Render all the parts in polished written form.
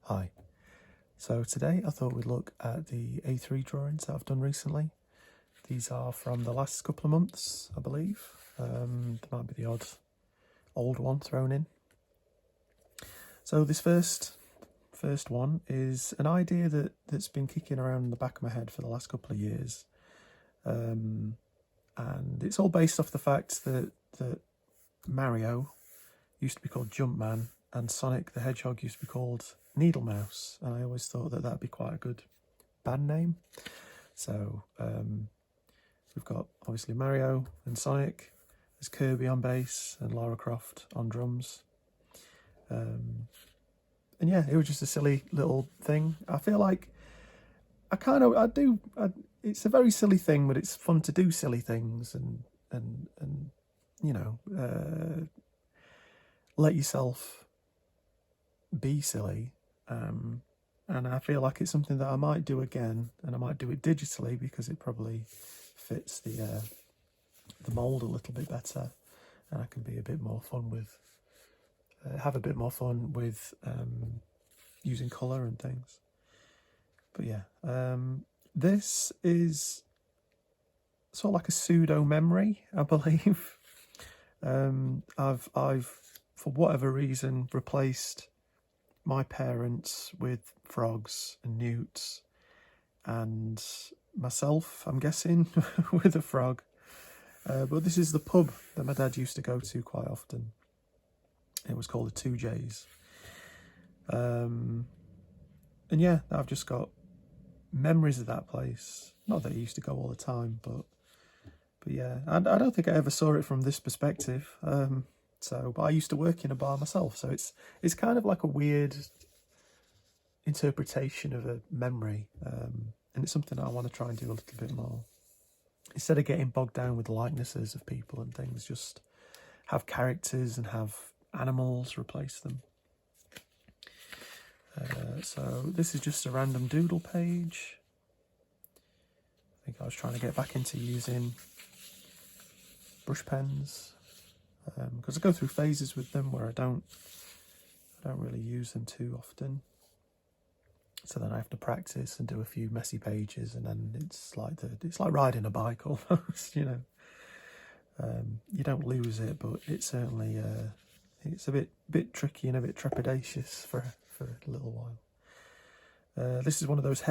Hi. So today I thought we'd look at the A3 drawings that I've done recently. These are from the last couple of months, I believe. There might be the odd old one thrown in. So this first one is an idea that's been kicking around in the back of my head for the last couple of years. And it's all based off the fact that Mario used to be called Jumpman and Sonic the Hedgehog used to be called Needle Mouse, and I always thought that that'd be quite a good band name. So we've got obviously Mario and Sonic, there's Kirby on bass and Lara Croft on drums. And yeah, it was just a silly little thing. I feel like it's a very silly thing, but it's fun to do silly things and you know, let yourself be silly. And I feel like it's something that I might do again, and I might do it digitally because it probably fits the mold a little bit better, and I can be a bit more fun with, have a bit more fun with using colour and things. But yeah, this is sort of like a pseudo memory, I believe. I've for whatever reason replaced my parents with frogs and newts, and myself, I'm guessing, with a frog. But this is the pub that my dad used to go to quite often. It was called the Two J's. And yeah, I've just got memories of that place. Not that I used to go all the time, but yeah, I don't think I ever saw it from this perspective. But I used to work in a bar myself, so it's kind of like a weird interpretation of a memory, and it's something I want to try and do a little bit more. Instead of getting bogged down with likenesses of people and things, just have characters and have animals replace them. So this is just a random doodle page. I think I was trying to get back into using brush pens, because I go through phases with them where I don't really use them too often. So then I have to practice and do a few messy pages, and then it's like riding a bike almost, you know. You don't lose it, but it's certainly it's a bit tricky and a bit trepidatious for a little while. This is one of those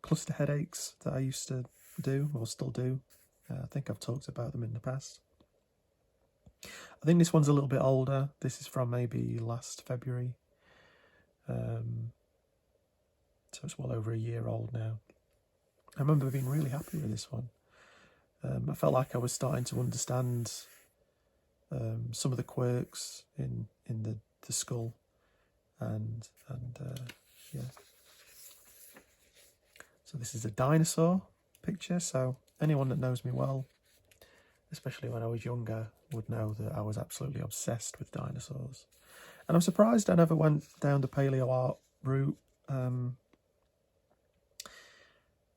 cluster headaches that I used to do, or still do. I think I've talked about them in the past. I think this one's a little bit older. This is from maybe last February. So it's well over a year old now. I remember being really happy with this one. I felt like I was starting to understand some of the quirks in the skull, and yeah. So this is a dinosaur picture. So anyone that knows me well, especially when I was younger, would know that I was absolutely obsessed with dinosaurs. And I'm surprised I never went down the paleo art route.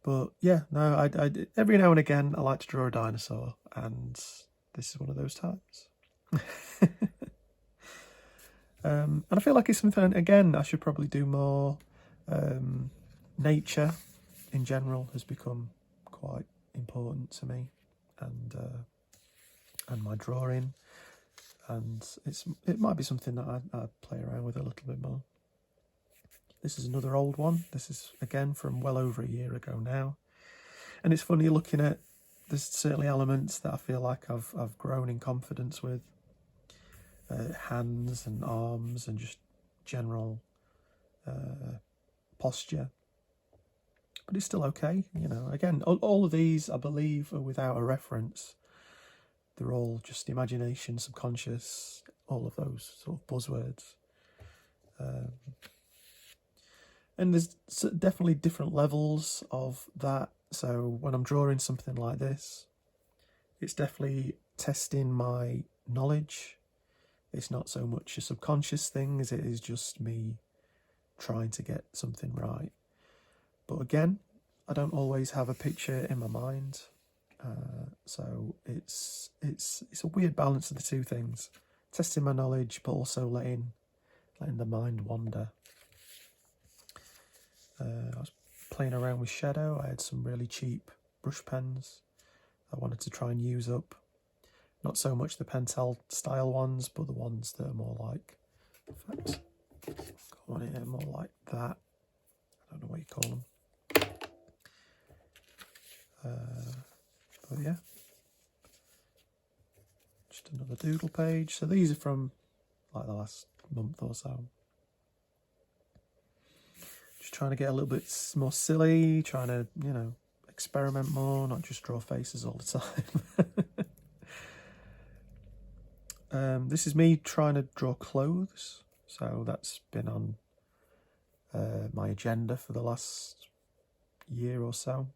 But yeah, no, I every now and again I like to draw a dinosaur, and this is one of those times. And I feel like it's something, again, I should probably do more. Nature in general has become quite important to me, and my drawing, and it might be something that I play around with a little bit more. This is another old one. This is again from well over a year ago now, and it's funny looking at. There's certainly elements that I feel like I've grown in confidence with, hands and arms and just general posture. But it's still okay, you know. Again, all of these, I believe, are without a reference. They're all just imagination, subconscious, all of those sort of buzzwords. And there's definitely different levels of that. So when I'm drawing something like this, it's definitely testing my knowledge. It's not so much a subconscious thing as it is just me trying to get something right. But again, I don't always have a picture in my mind. So it's a weird balance of the two things. Testing my knowledge, but also letting letting the mind wander. I was playing around with shadow. I had some really cheap brush pens I wanted to try and use up. Not so much the Pentel style ones, but the ones that are more like, in fact, got one here more like that. I don't know what you call them. But yeah, just another doodle page. So these are from like the last month or so. Just trying to get a little bit more silly, trying to, you know, experiment more, not just draw faces all the time. This is me trying to draw clothes, so that's been on my agenda for the last year or so.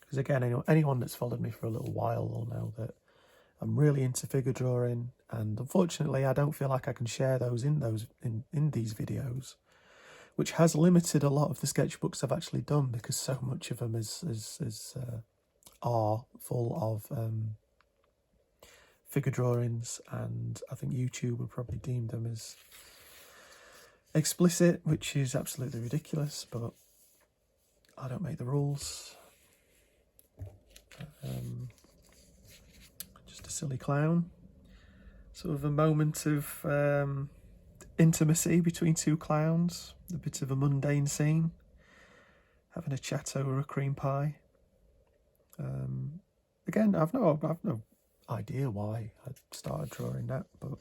Because again, anyone that's followed me for a little while will know that I'm really into figure drawing, and unfortunately I don't feel like I can share those in these videos, which has limited a lot of the sketchbooks I've actually done, because so much of them are full of figure drawings, and I think YouTube would probably deem them as explicit, which is absolutely ridiculous, but I don't make the rules. Just a silly clown. Sort of a moment of intimacy between two clowns. A bit of a mundane scene. Having a chat over a cream pie. Again, I've no idea why I started drawing that, but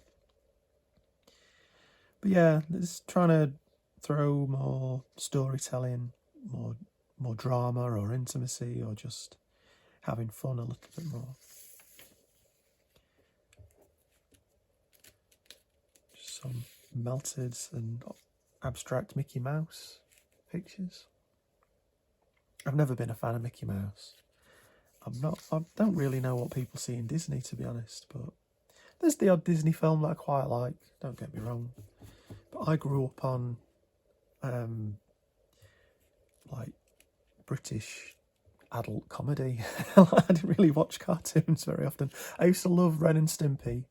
yeah, just trying to throw more storytelling, more drama or intimacy, or just having fun a little bit more. Just some melted and abstract Mickey Mouse pictures. I've never been a fan of Mickey Mouse. I don't really know what people see in Disney, to be honest, but there's the odd Disney film that I quite like, don't get me wrong. But I grew up on like British adult comedy. I didn't really watch cartoons very often. I used to love Ren and Stimpy,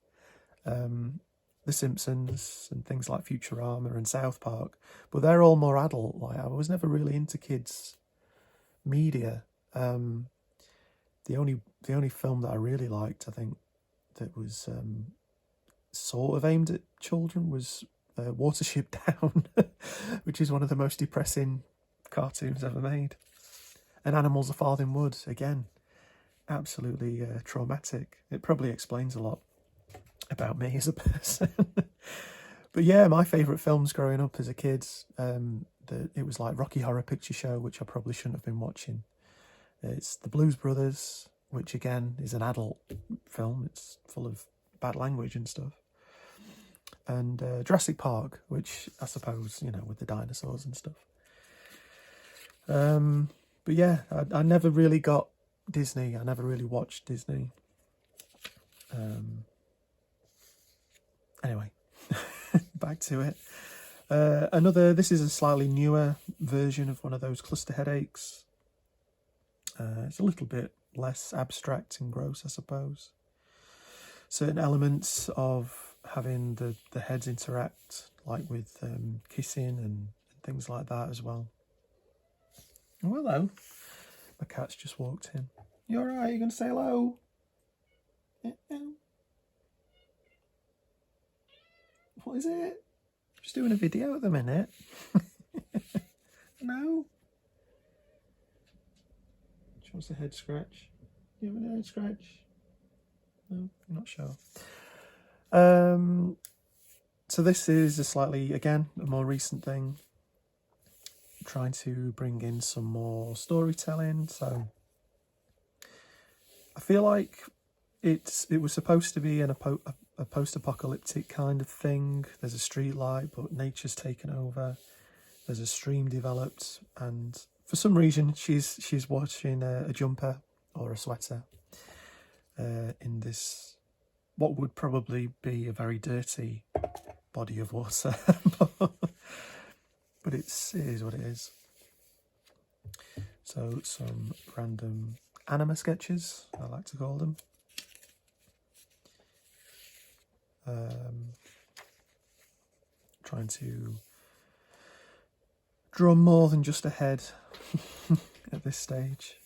The Simpsons, and things like Futurama and South Park, but they're all more adult. Like, I was never really into kids media. The only film that I really liked, I think, that was sort of aimed at children was Watership Down, which is one of the most depressing cartoons ever made. And Animals of Farthing Wood, again, absolutely traumatic. It probably explains a lot about me as a person. But yeah, my favourite films growing up as a kid, it was like Rocky Horror Picture Show, which I probably shouldn't have been watching. It's The Blues Brothers, which again is an adult film. It's full of bad language and stuff. And Jurassic Park, which I suppose, you know, with the dinosaurs and stuff. But yeah, I never really got Disney. I never really watched Disney. Anyway, back to it. This is a slightly newer version of one of those cluster headaches. It's a little bit less abstract and gross, I suppose. Certain elements of having the heads interact, like with kissing and things like that as well. Oh, hello. My cat's just walked in. You alright? You going to say hello? What is it? Just doing a video at the minute. No? She wants a head scratch. You have a head scratch? No, I'm not sure. So this is a slightly, again, a more recent thing. Trying to bring in some more storytelling. So I feel like it was supposed to be a post-apocalyptic kind of thing. There's a street light, but nature's taken over. There's a stream developed, and for some reason she's watching a jumper or a sweater in this, what would probably be a very dirty body of water. But it is what it is. So some random anima sketches, I like to call them. trying to draw more than just a head at this stage,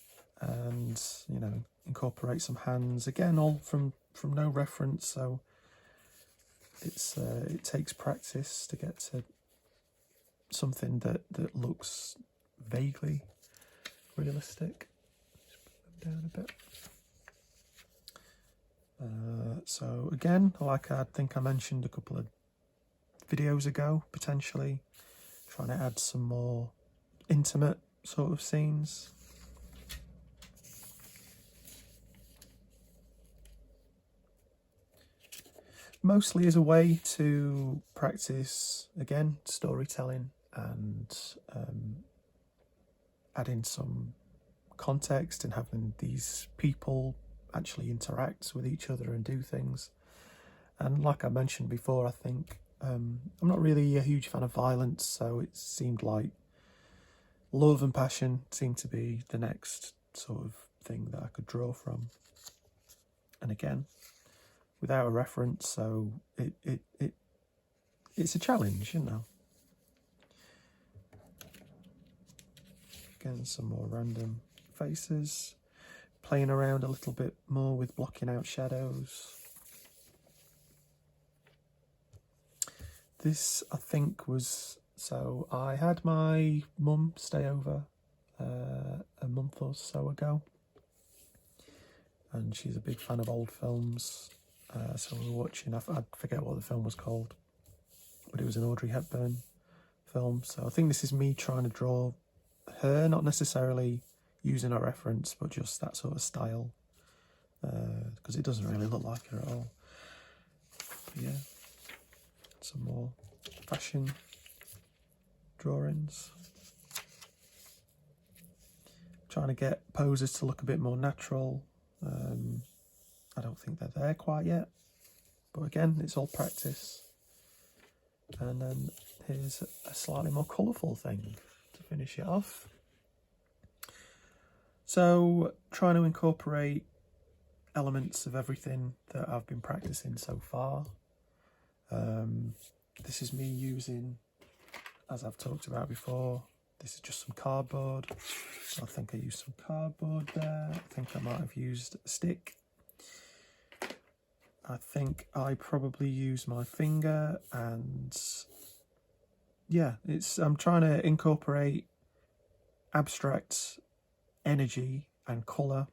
and you know, incorporate some hands again, all from no reference, so it takes practice to get to something that looks vaguely realistic. Just put them down a bit. So again, like I think I mentioned a couple of videos ago, potentially trying to add some more intimate sort of scenes. Mostly as a way to practice, again, storytelling and adding some context and having these people actually interact with each other and do things. And like I mentioned before, I think I'm not really a huge fan of violence, so it seemed like love and passion seemed to be the next sort of thing that I could draw from. And again, without a reference, so it's a challenge, you know. Again, some more random faces, playing around a little bit more with blocking out shadows. This, I think, was, so I had my mum stay over a month or so ago, and she's a big fan of old films. So we were watching, I forget what the film was called, but it was an Audrey Heburn film. So I think this is me trying to draw her, not necessarily using a reference, but just that sort of style, because it doesn't really look like her at all. But yeah, some more fashion drawings. Trying to get poses to look a bit more natural. I don't think they're there quite yet, but again, it's all practice. And then here's a slightly more colourful thing to finish it off. So trying to incorporate elements of everything that I've been practicing so far. This is me using, as I've talked about before, this is just some cardboard. I think I used some cardboard there. I think I might have used a stick. I think I probably used my finger, and yeah, I'm trying to incorporate abstract energy and colour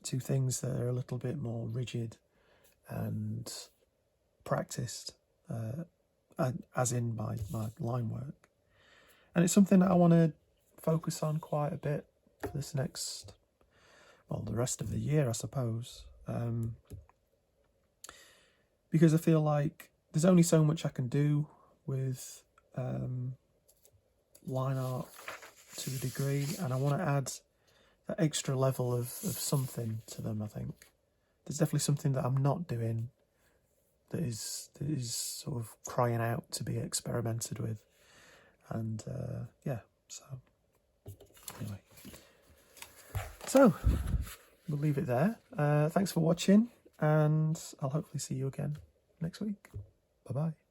to things that are a little bit more rigid and practiced, as in my line work. And it's something that I want to focus on quite a bit for this next, well, the rest of the year, I suppose. Because I feel like there's only so much I can do with line art to a degree, and I want to add that extra level of something to them. I think there's definitely something that I'm not doing that is sort of crying out to be experimented with. And yeah, so anyway, so we'll leave it there. Thanks for watching, and I'll hopefully see you again next week. Bye bye.